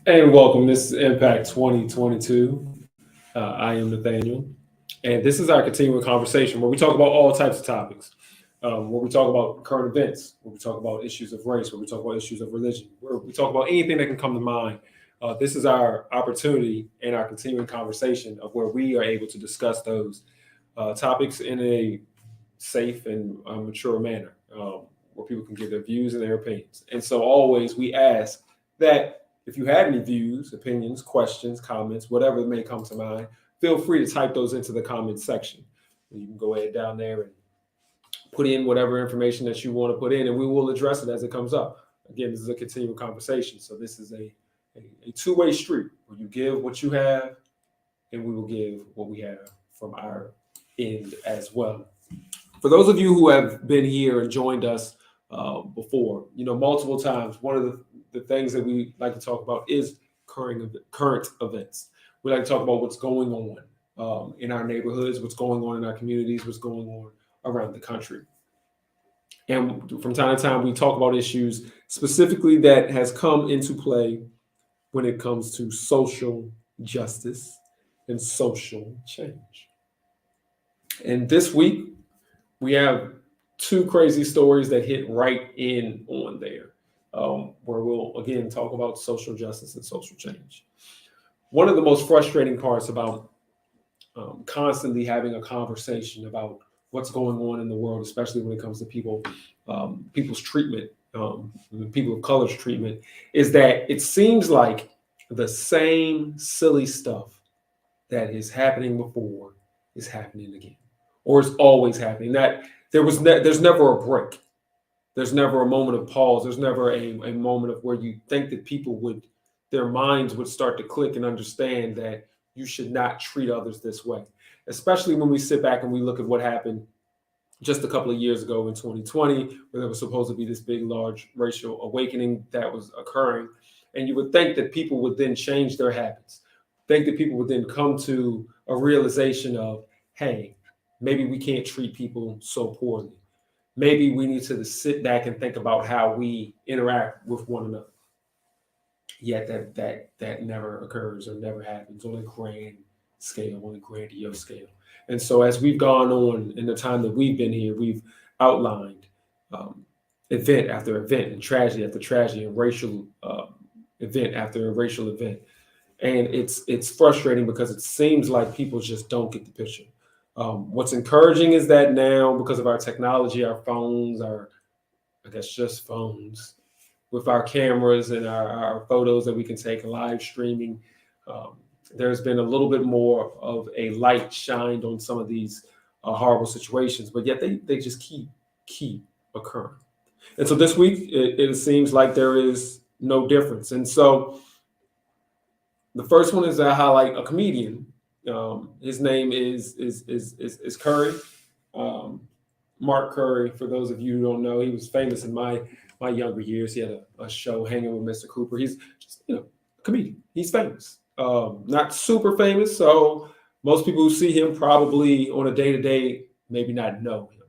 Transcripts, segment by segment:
And welcome. This is Impact 2022. I am Nathaniel, and this is our continuing conversation where we talk about all types of topics. Where we talk about current events, where we talk about issues of race, where we talk about issues of religion, where we talk about anything that can come to mind. This is our opportunity and our continuing conversation of where we are able to discuss those topics in a safe and mature manner, where people can give their views and their opinions. And so, always we ask that if you have any views, opinions, questions, comments, whatever may come to mind, feel free to type those into the comments section. You can go ahead down there and put in whatever information that you want to put in, and we will address it as it comes up. Again, this is a continual conversation, so this is a two-way street where you give what you have, and we will give what we have from our end as well. For those of you who have been here and joined us before, multiple times, one of the things that we like to talk about is current events. We like to talk about what's going on in our neighborhoods, what's going on in our communities, what's going on around the country. And from time to time, we talk about issues specifically that has come into play when it comes to social justice and social change. And this week, we have two crazy stories that hit right in on there, where we'll again talk about social justice and social change. One of the most frustrating parts about constantly having a conversation about what's going on in the world, especially when it comes to people's treatment, people of color's treatment, is that it seems like the same silly stuff that is happening before is happening again, or is always happening. That there's never a break. There's never a moment of pause. There's never a moment of where you think that their minds would start to click and understand that you should not treat others this way. Especially when we sit back and we look at what happened just a couple of years ago in 2020, where there was supposed to be this big, large racial awakening that was occurring. And you would think that people would then change their habits, think that people would then come to a realization of, hey, maybe we can't treat people so poorly. Maybe we need to sit back and think about how we interact with one another. Yet that never occurs or never happens on a grand scale, on a grandiose scale. And so as we've gone on in the time that we've been here, we've outlined event after event and tragedy after tragedy and racial event after racial event. And it's frustrating because it seems like people just don't get the picture. What's encouraging is that now, because of our technology, our phones, I guess just phones, with our cameras and our photos that we can take live streaming, um, there's been a little bit more of a light shined on some of these horrible situations, but yet they just keep occurring. And so this week, it seems like there is no difference. And so the first one is I highlight a comedian. His name is Curry, um, Mark Curry. For those of you who don't know, he was famous in my younger years. He had a show hanging with Mr. Cooper. He's just a comedian. He's famous, not super famous. So most people who see him probably on a day to day maybe not know him.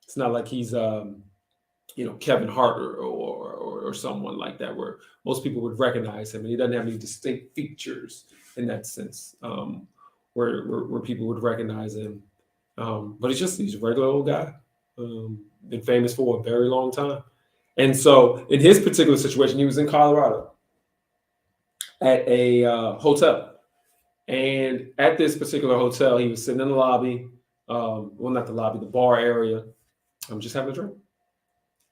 It's not like he's Kevin Hart or someone like that, where most people would recognize him, and he doesn't have any distinct features in that sense, where people would recognize him. But he's a regular old guy, been famous for a very long time. And so in his particular situation, he was in Colorado at a hotel. And at this particular hotel, he was sitting in the lobby, well, not the lobby, the bar area. I'm just having a drink.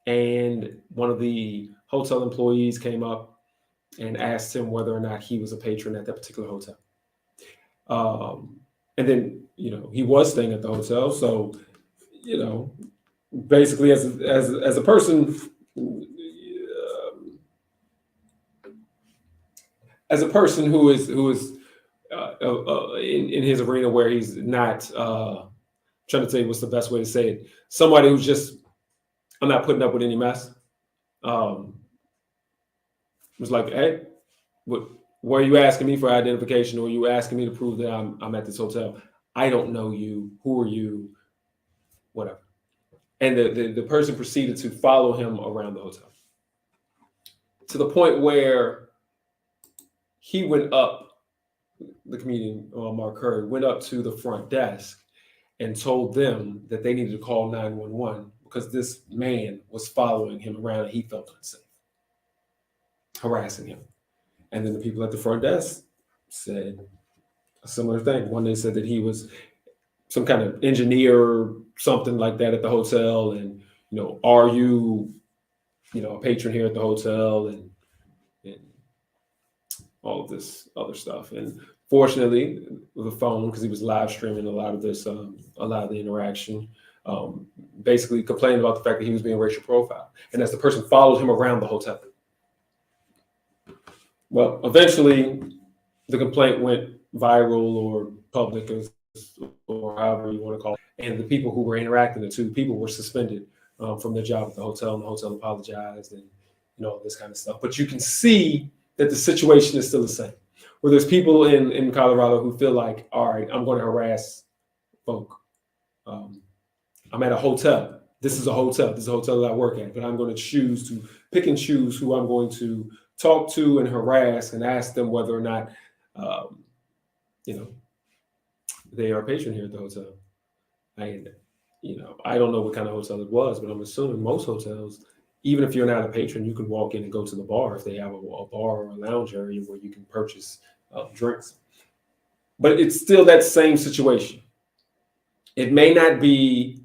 And one of the hotel employees came up and asked him whether or not he was a patron at that particular hotel. And then, he was staying at the hotel. So, basically as a person, as a person who is in his arena where he's not trying to say what's the best way to say it. Somebody who's just, I'm not putting up with any mess. Was like, hey, what were you asking me for identification, or you asking me to prove that I'm at this hotel? I don't know you. Who are you? Whatever. And the person proceeded to follow him around the hotel to the point where he went up, the comedian Mark Curry went up to the front desk and told them that they needed to call 911 because this man was following him around and he felt unsafe, harassing him. And then the people at the front desk said a similar thing. One, they said that he was some kind of engineer or something like that at the hotel, and are you, a patron here at the hotel, and all of this other stuff. And fortunately, the phone, because he was live streaming a lot of this, a lot of the interaction, basically complained about the fact that he was being racial profiled, and as the person followed him around the hotel. Well, eventually, the complaint went viral or public, or however you want to call it. And the people who were interacting, the two people, were suspended from their job at the hotel, and the hotel apologized, and all this kind of stuff. But you can see that the situation is still the same. Where there's people in Colorado who feel like, all right, I'm going to harass folk. I'm at a hotel. This is a hotel. This is a hotel that I work at, but I'm going to choose to pick and choose who I'm going to talk to and harass and ask them whether or not, they are a patron here at the hotel. And, I don't know what kind of hotel it was, but I'm assuming most hotels, even if you're not a patron, you can walk in and go to the bar if they have a bar or a lounge area where you can purchase drinks. But it's still that same situation. It may not be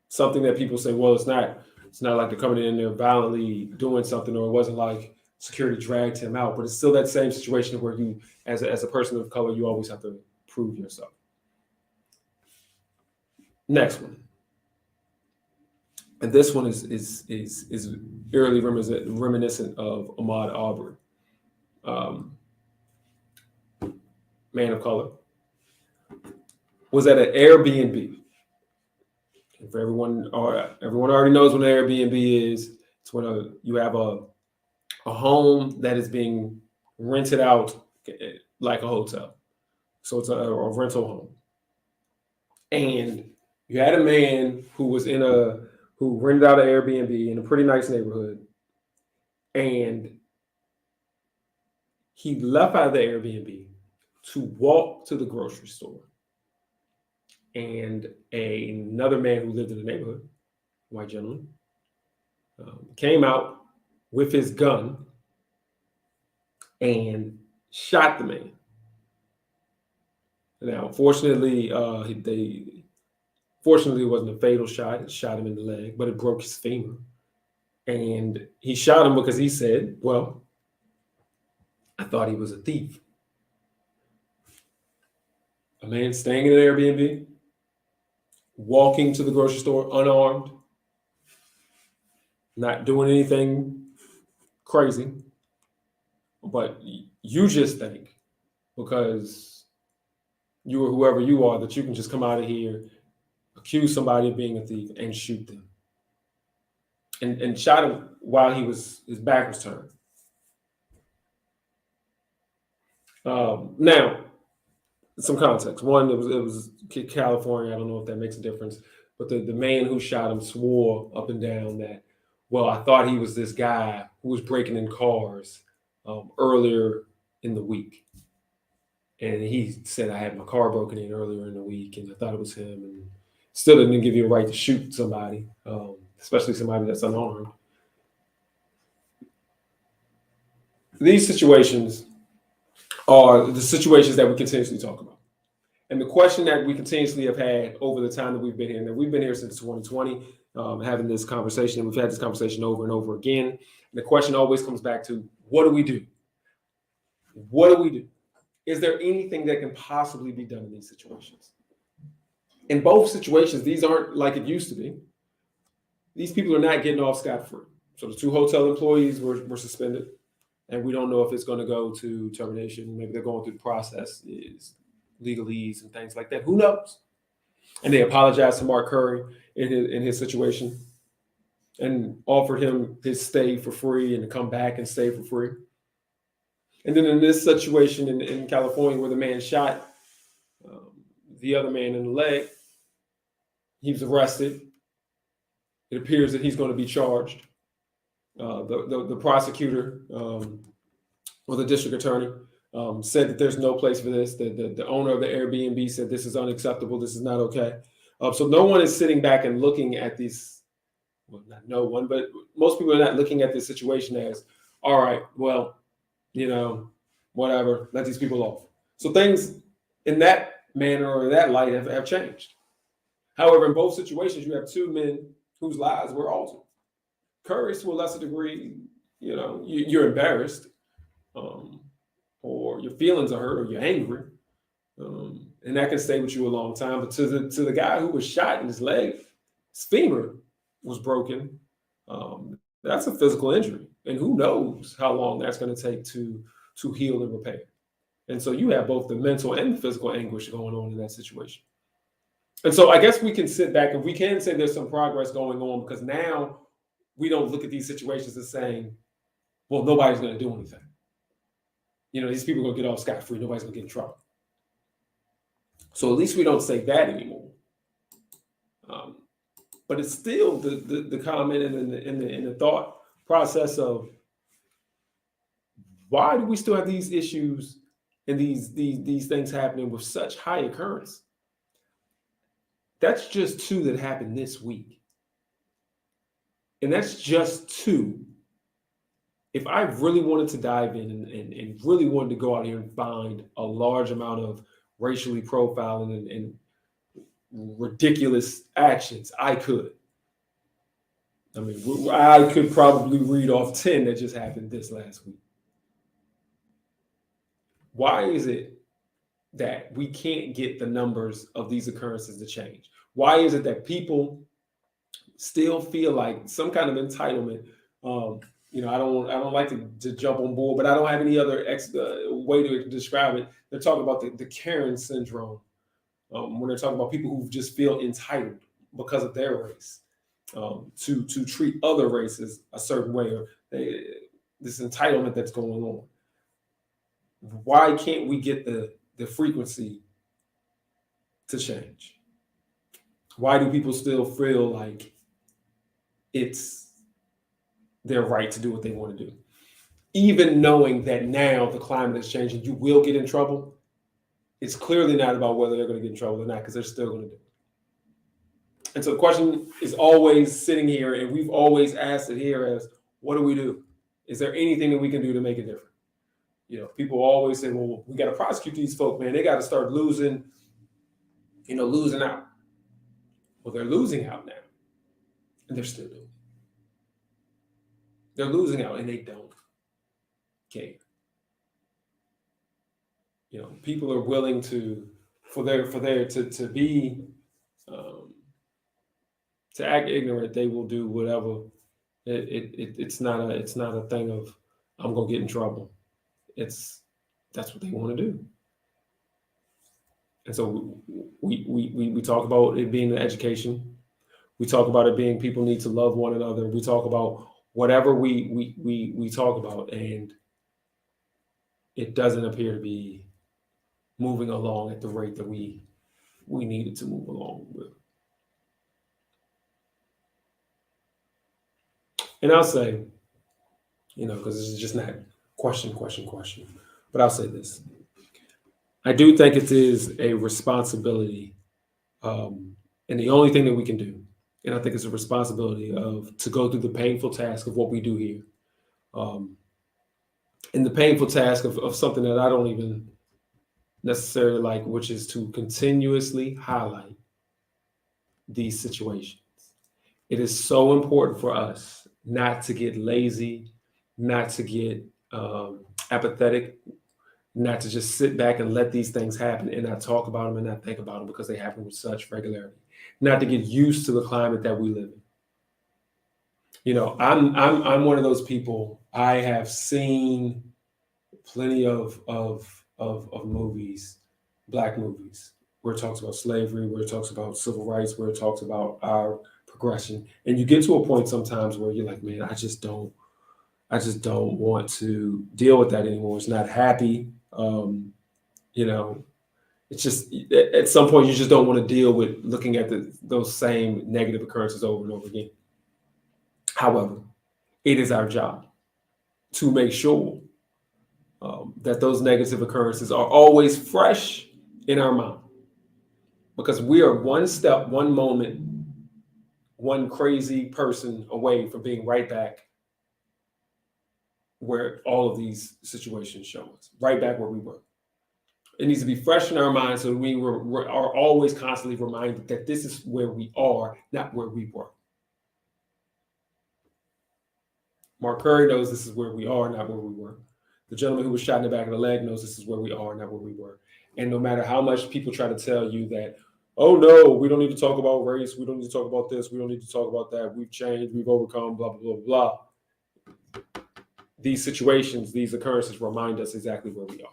something that people say, well, it's not like they're coming in there violently doing something, or it wasn't like security dragged him out, but it's still that same situation where you, as a person of color, you always have to prove yourself. Next one. And this one is eerily reminiscent of Ahmaud Arbery, man of color, was at an Airbnb. And for everyone already knows what an Airbnb is. It's when you have a home that is being rented out like a hotel. So it's a rental home. And you had a man who rented out an Airbnb in a pretty nice neighborhood, and he left out of the Airbnb to walk to the grocery store. And another man who lived in the neighborhood, white gentleman, came out with his gun and shot the man. Now, fortunately, it wasn't a fatal shot. It shot him in the leg, but it broke his femur. And he shot him because he said, well, I thought he was a thief. A man staying in an Airbnb, walking to the grocery store unarmed, not doing anything crazy. But you just think, because you or whoever you are, that you can just come out of here, accuse somebody of being a thief, and shoot them. And shot him while his back was turned. Now, some context. One, it was California. I don't know if that makes a difference. But the man who shot him swore up and down that, well, I thought he was this guy who was breaking in cars earlier in the week. And he said, I had my car broken in earlier in the week, and I thought it was him. And still didn't give you a right to shoot somebody, especially somebody that's unarmed. These situations are the situations that we continuously talk about. And the question that we continuously have had over the time that we've been here, and we've been here since 2020, having this conversation, and we've had this conversation over and over again. And the question always comes back to, what do we do? What do we do? Is there anything that can possibly be done in these situations? In both situations, these aren't like it used to be. These people are not getting off scot-free. So the two hotel employees were suspended, and we don't know if it's going to go to termination. Maybe they're going through the process, legalese and things like that. Who knows? And they apologized to Mark Curry in his situation and offered him his stay for free and to come back and stay for free. And then in this situation in California, where the man shot the other man in the leg, he was arrested. It appears that he's going to be charged. The prosecutor or the district attorney, said that there's no place for this. The owner of the Airbnb said this is unacceptable. This is not okay. So no one is sitting back and looking at these. Well, not no one, but most people are not looking at this situation as, all right, well, whatever, let these people off. So things in that manner or that light have changed. However, in both situations, you have two men whose lives were altered. Curry, to a lesser degree, you're embarrassed, or your feelings are hurt, or you're angry, and that can stay with you a long time. But to the guy who was shot in his leg, his femur was broken. That's a physical injury, and who knows how long that's going to take to heal and repair. And so you have both the mental and the physical anguish going on in that situation. And so I guess we can sit back and we can say there's some progress going on, because now we don't look at these situations as saying, well, nobody's going to do anything. These people are going to get off scot-free. Nobody's going to get in trouble. So at least we don't say that anymore. But it's still the comment and the thought process of, why do we still have these issues and these things happening with such high occurrence? That's just two that happened this week. And that's just two. If I really wanted to dive in and really wanted to go out here and find a large amount of racially profiling and ridiculous actions, I could. I mean, I could probably read off 10 that just happened this last week. Why is it that we can't get the numbers of these occurrences to change? Why is it that people still feel like some kind of entitlement? I don't like to jump on board, but I don't have any other way to describe it. They're talking about the Karen syndrome, when they're talking about people who just feel entitled because of their race, to treat other races a certain way, or this entitlement that's going on. Why can't we get the frequency to change? Why do people still feel like it's their right to do what they want to do? Even knowing that now the climate is changing, you will get in trouble. It's clearly not about whether they're going to get in trouble or not, because they're still going to do it. And so the question is always sitting here, and we've always asked it here as, what do we do? Is there anything that we can do to make it different? People always say, well, we got to prosecute these folk, man. They got to start losing out. Well, they're losing out now, and they're still doing it. They're losing out, and they don't care. People are willing to act ignorant. They will do whatever. It's not a thing of, I'm gonna get in trouble. That's what they want to do. And so we talk about it being an education. We talk about it being people need to love one another. We talk about whatever we talk about, and it doesn't appear to be moving along at the rate that we needed to move along with. And I'll say, because this is just not question, but I'll say this. I do think it is a responsibility, and the only thing that we can do, and I think it's a responsibility to go through the painful task of what we do here, and the painful task of something that I don't even necessarily like, which is to continuously highlight these situations. It is so important for us not to get lazy, not to get apathetic, not to just sit back and let these things happen and not talk about them and not think about them because they happen with such regularity. Not to get used to the climate that we live in. I'm one of those people. I have seen plenty of movies, Black movies, where it talks about slavery, where it talks about civil rights, where it talks about our progression. And you get to a point sometimes where you're like, man, I just don't want to deal with that anymore. It's not happy. It's just at some point you just don't want to deal with looking at those same negative occurrences over and over again. However, it is our job to make sure that those negative occurrences are always fresh in our mind, because we are one step, one moment, one crazy person away from being right back where all of these situations show us, right back where we were. It needs to be fresh in our minds so we are always constantly reminded that this is where we are, not where we were. Mark Curry knows this is where we are, not where we were. The gentleman who was shot in the back of the leg knows this is where we are, not where we were. And no matter how much people try to tell you that, oh no, we don't need to talk about race, we don't need to talk about this, we don't need to talk about that, we've changed, we've overcome, blah, blah, blah, blah. These situations, these occurrences remind us exactly where we are.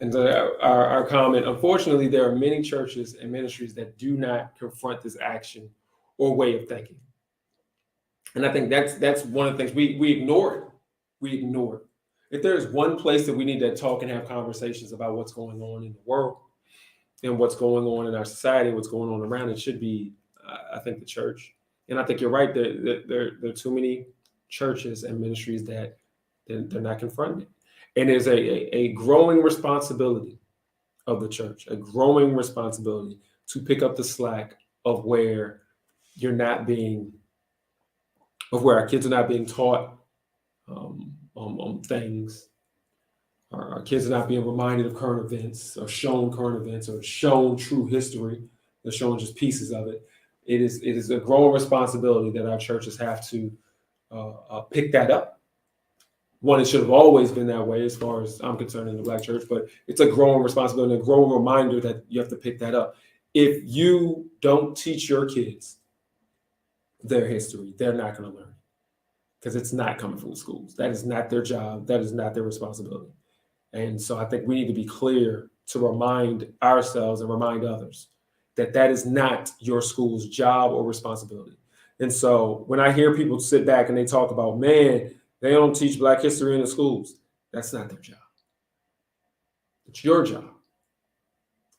And our comment, unfortunately, there are many churches and ministries that do not confront this action or way of thinking. And I think that's one of the things we ignore it. We ignore it. If there's one place that we need to talk and have conversations about what's going on in the world and what's going on in our society, what's going on around, it should be, I think, the church. And I think you're right. There are too many churches and ministries that they're not confronting. And there's a growing responsibility of the church, a growing responsibility to pick up the slack of where you're not being, of where our kids are not being taught things. Our kids are not being reminded of current events or shown current events or shown true history. They're shown just pieces of it. It is a growing responsibility that our churches have to pick that up. One, it should have always been that way as far as I'm concerned in the Black church, but it's a growing responsibility, a growing reminder that you have to pick that up. If you don't teach your kids their history, they're not going to learn, because it's not coming from the schools. That is not their job. That is not their responsibility. And so I think we need to be clear to remind ourselves and remind others that that is not your school's job or responsibility. And so when I hear people sit back and they talk about, man, they don't teach Black history in the schools, that's not their job. It's your job.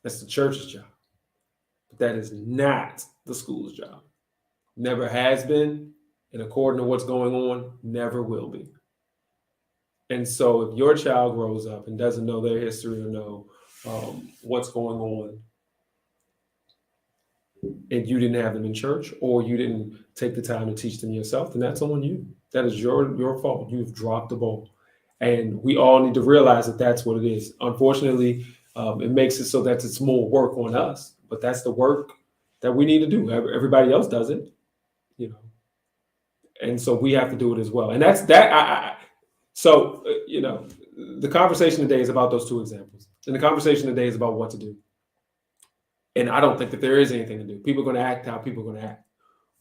That's the church's job. But that is not the school's job. Never has been, and according to what's going on, never will be. And so if your child grows up and doesn't know their history or know what's going on, and you didn't have them in church, or you didn't take the time to teach them yourself, then that's on you. That is your fault. You've dropped the ball. And we all need to realize that that's what it is. Unfortunately, it makes it so that it's more work on us, but that's the work that we need to do. Everybody else does it, you know. And so we have to do it as well. And that's that. So, you know, the conversation today is about those two examples. And the conversation today is about what to do. And I don't think that there is anything to do. People are going to act how people are going to act.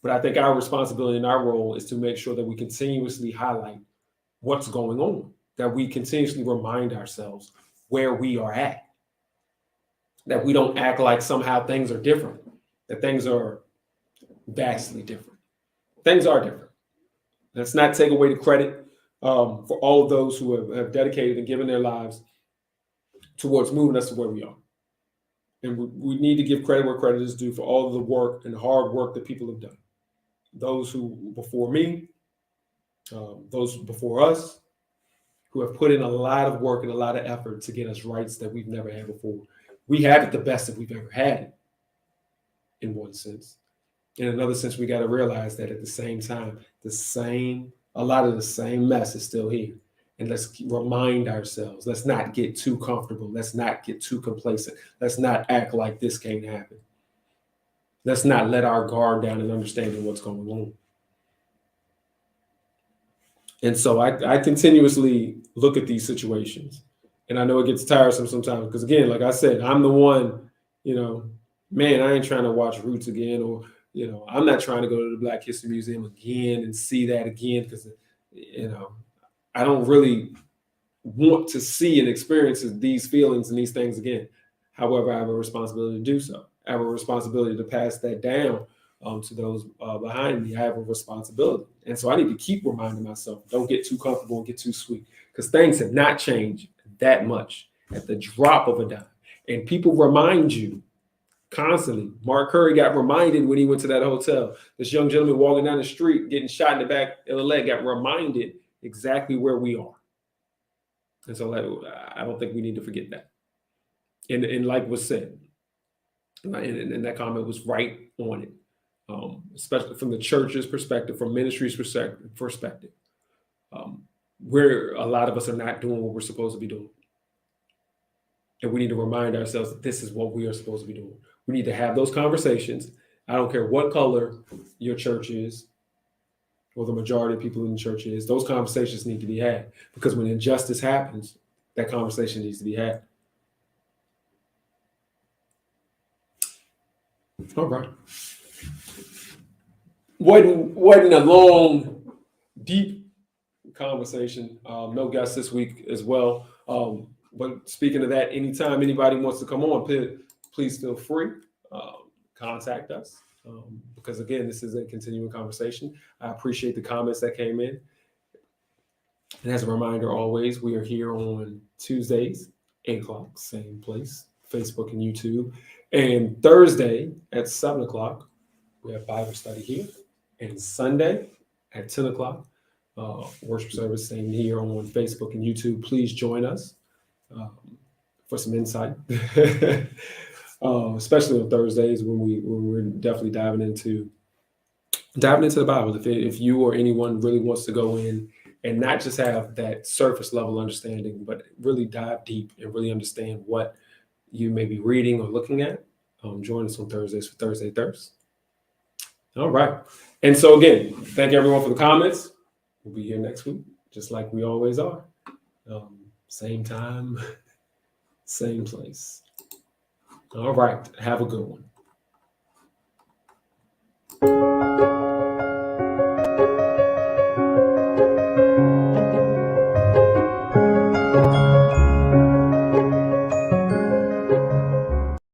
But I think our responsibility and our role is to make sure that we continuously highlight what's going on, that we continuously remind ourselves where we are at, that we don't act like somehow things are different, that things are vastly different. Things are different. Let's not take away the credit for all of those who have dedicated and given their lives towards moving us to where we are. And we need to give credit where credit is due for all of the work and the hard work that people have done. Those who before me, those before us, who have put in a lot of work and a lot of effort to get us rights that we've never had before. We have it the best that we've ever had it, in one sense. In another sense, we got to realize that at the same time, a lot of the same mess is still here. And let's remind ourselves, let's not get too comfortable. Let's not get too complacent. Let's not act like this can't happen. Let's not let our guard down in understanding what's going on. And so I continuously look at these situations. And I know it gets tiresome sometimes because, again, like I said, I'm the one, you know, man, I ain't trying to watch Roots again, or, you know, I'm not trying to go to the Black History Museum again and see that again because, you know, I don't really want to see and experience these feelings and these things again. However, I have a responsibility to do so. I have a responsibility to pass that down to those behind me. I have a responsibility. And so I need to keep reminding myself, don't get too comfortable and get too sweet, because things have not changed that much at the drop of a dime. And people remind you constantly. Mark Curry got reminded when he went to that hotel. This young gentleman walking down the street, getting shot in the back of the leg, got reminded exactly where we are. And so I don't think we need to forget that. And like was said, and that comment was right on it, especially from the church's perspective, from ministry's perspective, where a lot of us are not doing what we're supposed to be doing. And we need to remind ourselves that this is what we are supposed to be doing. We need to have those conversations. I don't care what color your church is or the majority of people in the church is. Those conversations need to be had, because when injustice happens, that conversation needs to be had. All right. Wasn't a long, deep conversation. No guests this week as well. But speaking of that, anytime anybody wants to come on, please feel free. Contact us. Because again, this is a continuing conversation. I appreciate the comments that came in. And as a reminder, always, we are here on Tuesdays, 8 o'clock, same place, Facebook and YouTube. And Thursday at 7 o'clock, we have Bible study here. And Sunday at 10 o'clock, worship service, same here on Facebook and YouTube. Please join us for some insight, especially on Thursdays when we're definitely diving into the Bible. If you or anyone really wants to go in and not just have that surface level understanding, but really dive deep and really understand what you may be reading or looking at, join us on Thursdays for Thursday Thirst. All right. And so again, thank everyone for the comments. We'll be here next week, just like we always are. Same time, same place. All right. Have a good one.